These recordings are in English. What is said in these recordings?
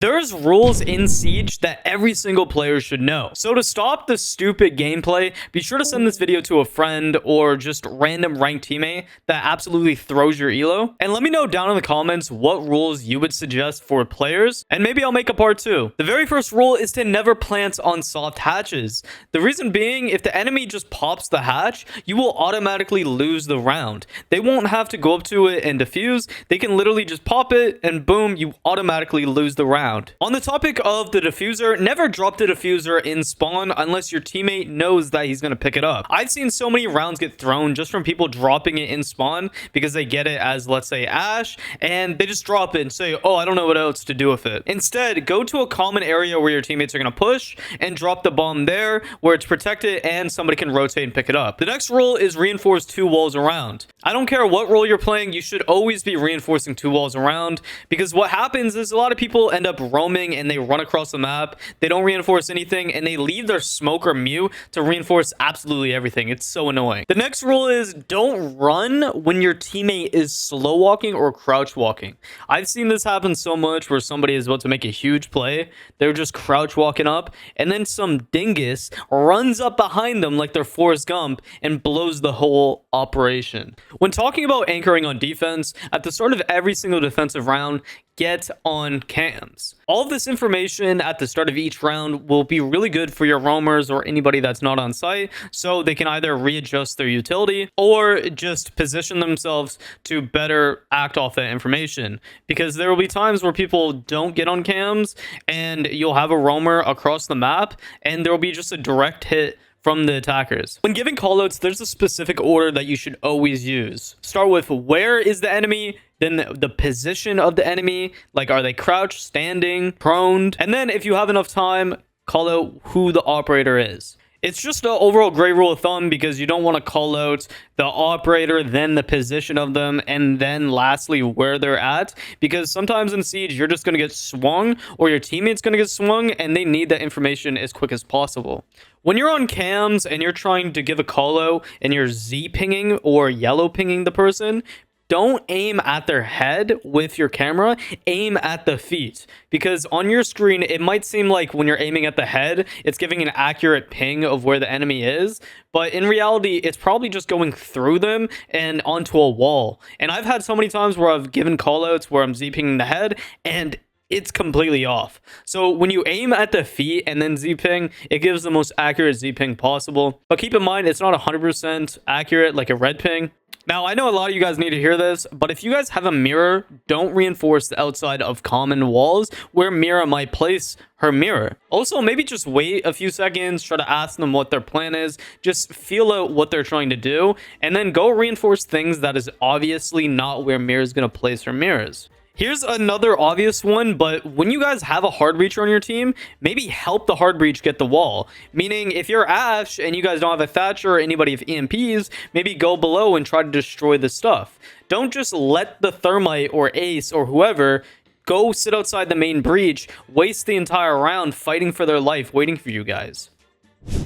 There's rules in Siege that every single player should know. So to stop the stupid gameplay, be sure to send this video to a friend or just random ranked teammate that absolutely throws your elo. And let me know down in the comments what rules you would suggest for players, and maybe I'll make a part 2. The very first rule is to never plant on soft hatches. The reason being, if the enemy just pops the hatch, you will automatically lose the round. They won't have to go up to it and defuse. They can literally just pop it and boom, you automatically lose the round. On the topic of the diffuser, never drop the diffuser in spawn unless your teammate knows that he's going to pick it up. I've seen so many rounds get thrown just from people dropping it in spawn because they get it as, let's say, Ash, and they just drop it and say, oh, I don't know what else to do with it. Instead, go to a common area where your teammates are going to push and drop the bomb there where it's protected and somebody can rotate and pick it up. The next rule is reinforce 2 walls around. I don't care what role you're playing, you should always be reinforcing 2 walls around, because what happens is a lot of people end up roaming and they run across the map. They don't reinforce anything and they leave their smoke or mute to reinforce absolutely everything. It's so annoying. The next rule is don't run when your teammate is slow walking or crouch walking. I've seen this happen so much where somebody is about to make a huge play. They're just crouch walking up and then some dingus runs up behind them like they're Forrest Gump and blows the whole operation. When talking about anchoring on defense, at the start of every single defensive round, get on cams. All of this information at the start of each round will be really good for your roamers or anybody that's not on site, so they can either readjust their utility or just position themselves to better act off that information, because there will be times where people don't get on cams and you'll have a roamer across the map and there will be just a direct hit from the attackers. When giving callouts, there's a specific order that you should always use. Start with where is the enemy, then the position of the enemy, like are they crouched, standing, prone, and then if you have enough time, call out who the operator is. It's just an overall great rule of thumb because you don't want to call out the operator, then the position of them, and then lastly where they're at, because sometimes in Siege you're just going to get swung or your teammate's going to get swung and they need that information as quick as possible. When you're on cams and you're trying to give a call out and you're Z pinging or yellow pinging the person, don't aim at their head with your camera, aim at the feet. Because on your screen, it might seem like when you're aiming at the head, it's giving an accurate ping of where the enemy is. But in reality, it's probably just going through them and onto a wall. And I've had so many times where I've given callouts where I'm Z-pinging the head and it's completely off. So when you aim at the feet and then Z-ping, it gives the most accurate Z-ping possible. But keep in mind, it's not 100% accurate like a red ping. Now, I know a lot of you guys need to hear this, but if you guys have a mirror, don't reinforce the outside of common walls where Mira might place her mirror. Also, maybe just wait a few seconds, try to ask them what their plan is, just feel out what they're trying to do, and then go reinforce things that is obviously not where Mira is going to place her mirrors. Here's another obvious one, but when you guys have a hard breacher on your team, maybe help the hard breach get the wall. Meaning, if you're Ash and you guys don't have a Thatcher or anybody with EMPs, maybe go below and try to destroy the stuff. Don't just let the thermite or ace or whoever go sit outside the main breach, waste the entire round fighting for their life, waiting for you guys.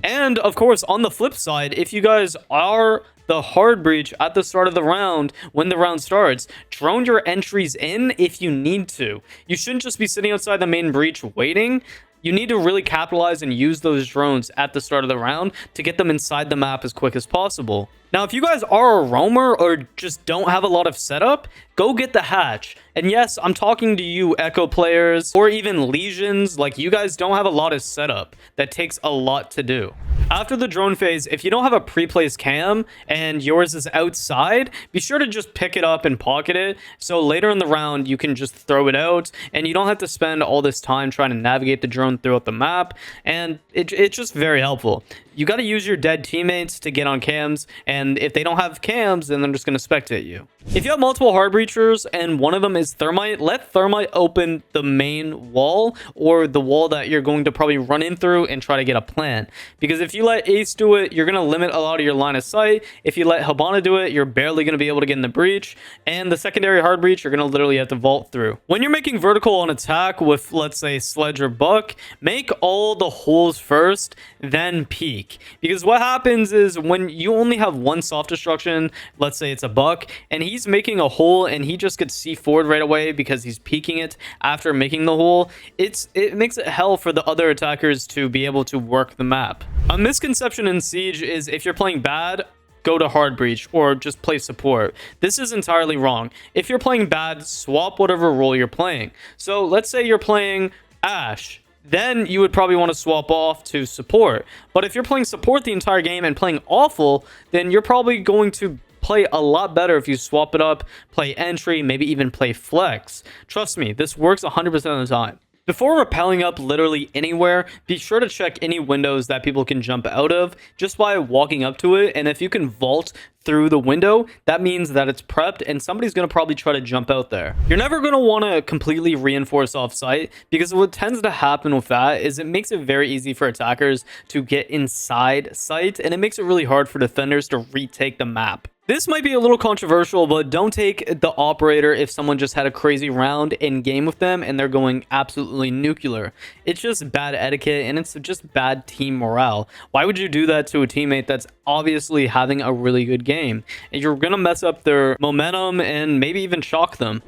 And of course, on the flip side, if you guys are the hard breach at the start of the round, when the round starts, drone your entries in if you need to. You shouldn't just be sitting outside the main breach waiting. You need to really capitalize and use those drones at the start of the round to get them inside the map as quick as possible. Now, if you guys are a roamer or just don't have a lot of setup, go get the hatch. And yes, I'm talking to you Echo players or even Legions, like you guys don't have a lot of setup. That takes a lot to do. After the drone phase, if you don't have a pre-placed cam and yours is outside, be sure to just pick it up and pocket it. So later in the round, you can just throw it out and you don't have to spend all this time trying to navigate the drone throughout the map. And it's just very helpful. You got to use your dead teammates to get on cams, and if they don't have cams, then they're just going to spectate you. If you have multiple hard breachers and one of them is thermite, let thermite open the main wall or the wall that you're going to probably run in through and try to get a plant. Because if you you let Ace do it, you're going to limit a lot of your line of sight. If you let Hibana do it, you're barely going to be able to get in the breach. And the secondary hard breach, you're going to literally have to vault through. When you're making vertical on attack with, let's say, Sledge or Buck, make all the holes first, then peek. Because what happens is when you only have one soft destruction, let's say it's a Buck, and he's making a hole and he just gets C4'd right away because he's peeking it after making the hole, it makes it hell for the other attackers to be able to work the map. A misconception in Siege is if you're playing bad, go to hard breach or just play support. This is entirely wrong. If you're playing bad, swap whatever role you're playing. So let's say you're playing Ashe, then you would probably want to swap off to support. But if you're playing support the entire game and playing awful, then you're probably going to play a lot better if you swap it up, play entry, maybe even play flex. Trust me, this works 100% of the time. Before rappelling up literally anywhere, be sure to check any windows that people can jump out of just by walking up to it. And if you can vault through the window, that means that it's prepped and somebody's going to probably try to jump out there. You're never going to want to completely reinforce off site, because what tends to happen with that is it makes it very easy for attackers to get inside sight, and it makes it really hard for defenders to retake the map. This might be a little controversial, but don't take the operator if someone just had a crazy round in game with them and they're going absolutely nuclear. It's just bad etiquette and it's just bad team morale. Why would you do that to a teammate that's obviously having a really good game? And you're going to mess up their momentum and maybe even shock them.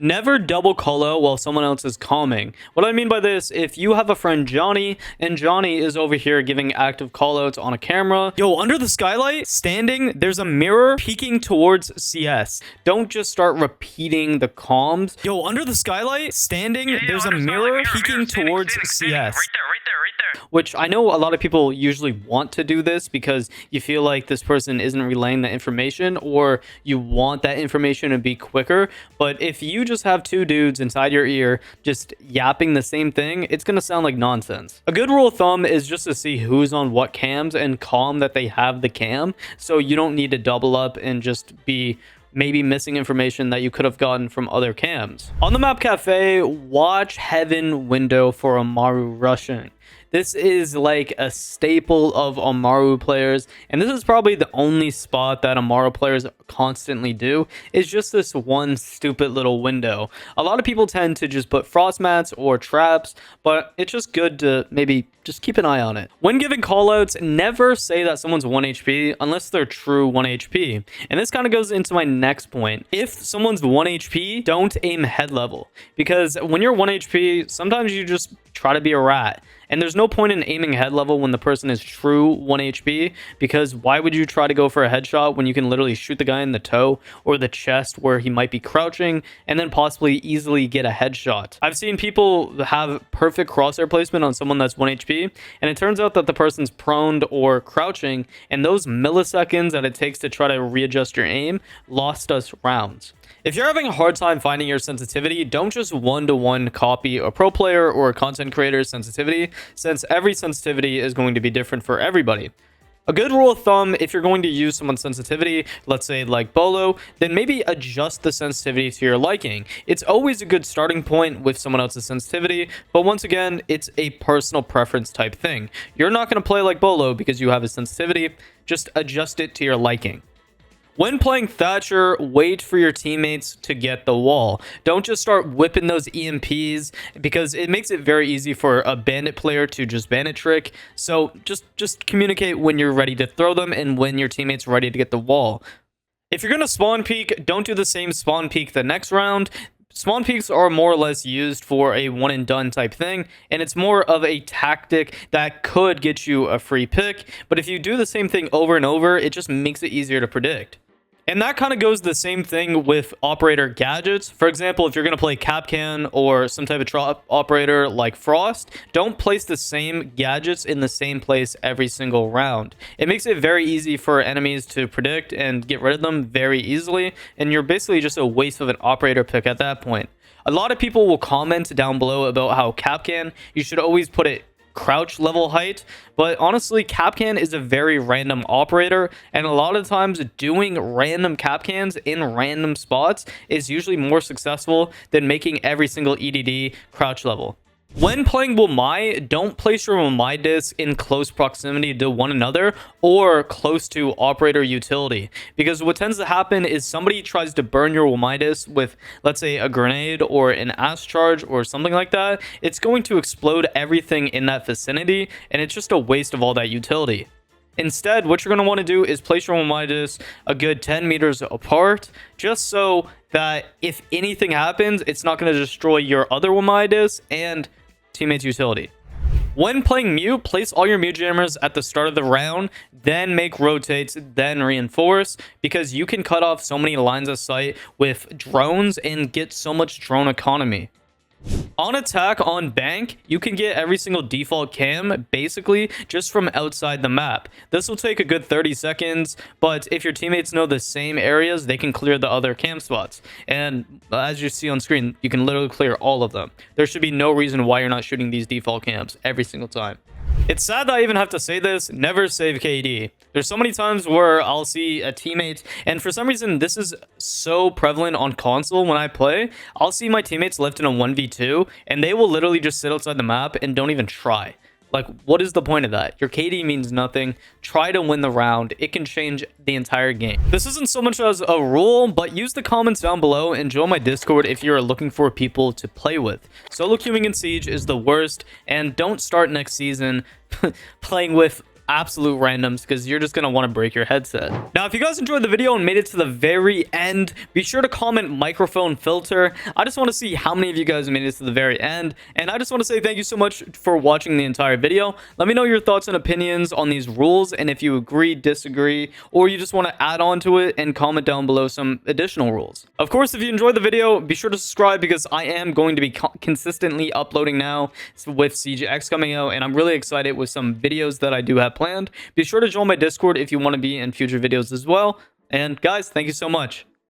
Never double callout while someone else is calming. What I mean by this, if you have a friend Johnny, and Johnny is over here giving active callouts on a camera, yo, under the skylight, standing, there's a mirror peeking towards CS. Don't just start repeating the comms. Yo, under the skylight, standing, there's a mirror peeking towards CS. Right there. Which I know a lot of people usually want to do this because you feel like this person isn't relaying the information, or you want that information to be quicker. But if you just have two dudes inside your ear just yapping the same thing, it's going to sound like nonsense. A good rule of thumb is just to see who's on what cams and calm that they have the cam, so you don't need to double up and just be maybe missing information that you could have gotten from other cams. On the map cafe, watch Heaven window for Amaru rushing. This is like a staple of Amaru players, and this is probably the only spot that Amaru players constantly do, is just this one stupid little window. A lot of people tend to just put frost mats or traps, but it's just good to maybe just keep an eye on it. When giving callouts, never say that someone's 1 HP unless they're true 1 HP. And this kind of goes into my next point. If someone's 1 HP, don't aim head level, because when you're 1 HP, sometimes you just try to be a rat. And there's no point in aiming head level when the person is true 1 HP, because why would you try to go for a headshot when you can literally shoot the guy in the toe or the chest where he might be crouching and then possibly easily get a headshot? I've seen people have perfect crosshair placement on someone that's 1 HP, and it turns out that the person's prone or crouching, and those milliseconds that it takes to try to readjust your aim lost us rounds. If you're having a hard time finding your sensitivity, don't just one-to-one copy a pro player or a content creator's sensitivity, since every sensitivity is going to be different for everybody. A good rule of thumb, if you're going to use someone's sensitivity, let's say like Bolo, then maybe adjust the sensitivity to your liking. It's always a good starting point with someone else's sensitivity, but once again, it's a personal preference type thing. You're not going to play like Bolo because you have a sensitivity, just adjust it to your liking. When playing Thatcher, wait for your teammates to get the wall. Don't just start whipping those EMPs, because it makes it very easy for a bandit player to just bandit trick. So just communicate when you're ready to throw them and when your teammate's ready to get the wall. If you're going to spawn peek, don't do the same spawn peek the next round. Spawn peeks are more or less used for a one and done type thing, and it's more of a tactic that could get you a free pick. But if you do the same thing over and over, it just makes it easier to predict. And that kind of goes the same thing with operator gadgets. For example, if you're going to play Capcan or some type of operator like Frost, don't place the same gadgets in the same place every single round. It makes it very easy for enemies to predict and get rid of them very easily, and you're basically just a waste of an operator pick at that point. A lot of people will comment down below about how Capcan, you should always put it crouch level height, but honestly, Capcan is a very random operator, and a lot of times doing random Capcans in random spots is usually more successful than making every single EDD crouch level. When playing Wamai, don't place your Wamai disc in close proximity to one another or close to operator utility, because what tends to happen is somebody tries to burn your Wamai disc with, let's say, a grenade or an ass charge or something like that. It's going to explode everything in that vicinity, and it's just a waste of all that utility. Instead, what you're going to want to do is place your Wamai disc a good 10 meters apart, just so that if anything happens, it's not going to destroy your other Wamai disc and teammates utility. When playing mute, place all your mute jammers at the start of the round, then make rotates, then reinforce, because you can cut off so many lines of sight with drones and get so much drone economy. On attack on bank, you can get every single default cam basically just from outside the map. This will take a good 30 seconds, but if your teammates know the same areas, they can clear the other cam spots. And as you see on screen, you can literally clear all of them. There should be no reason why you're not shooting these default cams every single time. It's sad that I even have to say this, never save KD. There's so many times where I'll see a teammate, and for some reason this is so prevalent on console when I play, I'll see my teammates left in a 1v2, and they will literally just sit outside the map and don't even try. Like, what is the point of that? Your KD means nothing. Try to win the round. It can change the entire game. This isn't so much as a rule, but use the comments down below and join my Discord if you're looking for people to play with. Solo queuing in Siege is the worst, and don't start next season playing with absolute randoms, because you're just going to want to break your headset. Now, if you guys enjoyed the video and made it to the very end, be sure to comment microphone filter. I just want to see how many of you guys made it to the very end, and I just want to say thank you so much for watching the entire video. Let me know your thoughts and opinions on these rules, and if you agree, disagree, or you just want to add on to it, and comment down below some additional rules. Of course, if you enjoyed the video, be sure to subscribe, because I am going to be consistently uploading now with Siege X coming out, and I'm really excited with some videos that I do have planned. Be sure to join my Discord if you want to be in future videos as well. And guys, thank you so much.